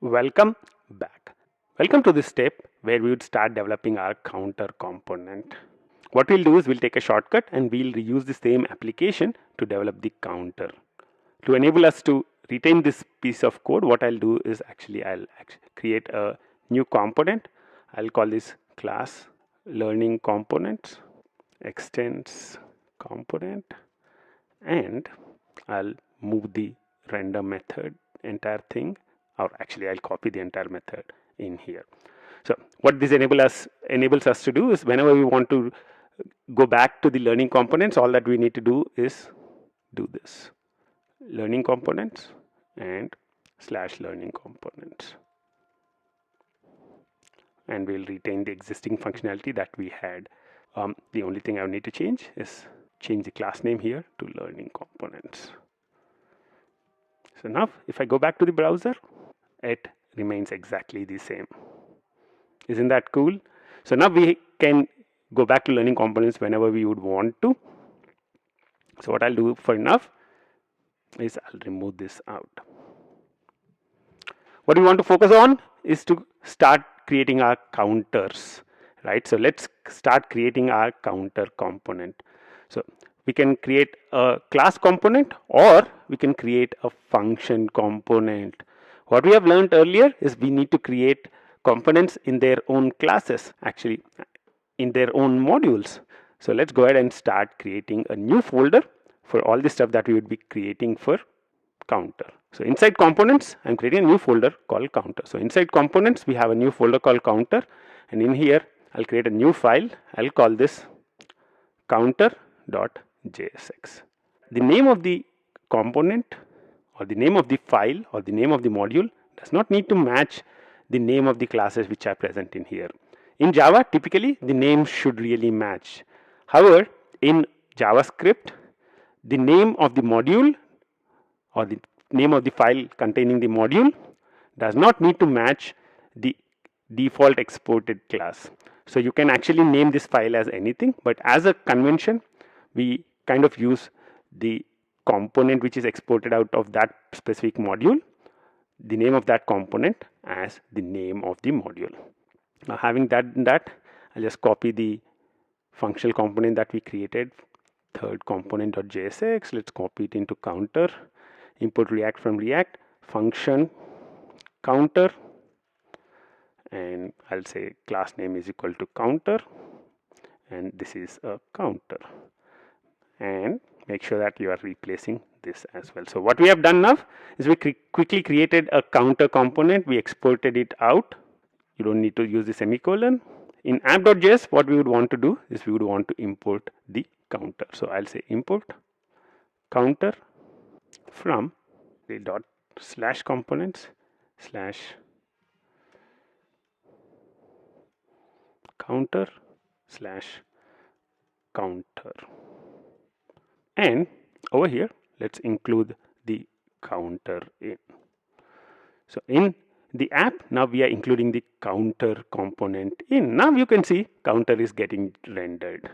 Welcome back. Welcome to this step where we would start developing our counter component. What we'll do is we'll take a shortcut and we'll reuse the same application to develop the counter. To enable us to retain this piece of code, what I'll do is I'll create a new component. I'll call this class learning components extends component, and I'll move the render method entire thing, or actually I'll copy the entire method in here. So what this enables us to do is whenever we want to go back to the learning components, all that we need to do is do this learning components and slash learning components, and we'll retain the existing functionality that we had. The only thing I need to change is change the class name here to learning components. So now if I go back to the browser, it remains exactly the same. Isn't that cool? So now we can go back to learning components whenever we would want to. So what I'll do for now is I'll remove this out. What we want to focus on is to start creating our counters, right? So let's start creating our counter component. So we can create a class component or we can create a function component. What we have learned earlier is we need to create components in their own classes, actually in their own modules. So let's go ahead and start creating a new folder for all the stuff that we would be creating for counter. So inside components, I'm creating a new folder called counter. So inside components, we have a new folder called counter, and in here I'll create a new file. I'll call this counter.jsx. The name of the component or the name of the file or the name of the module does not need to match the name of the classes which are present in here. In Java, typically the names should really match. However, in JavaScript, the name of the module or the name of the file containing the module does not need to match the default exported class. So you can actually name this file as anything, but as a convention, we kind of use the component which is exported out of that specific module, the name of that component as the name of the module. Now having that, I'll just copy the functional component that we created, third component.jsx. Let's copy it into counter, import React from React, function counter, and I'll say class name is equal to counter, and this is a counter, and make sure that you are replacing this as well. So what we have done now is we quickly created a counter component, we exported it out. You don't need to use the semicolon. In app.js, what we would want to do is we would want to import the counter. So I'll say import counter from the dot slash components slash counter slash counter, and over here let's include the counter in. So in the app, now we are including the counter component in. Now you can see counter is getting rendered.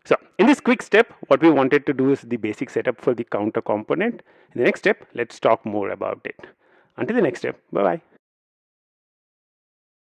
So in this quick step, what we wanted to do is the basic setup for the counter component. In the next step, let's talk more about it. Until the next step, bye bye.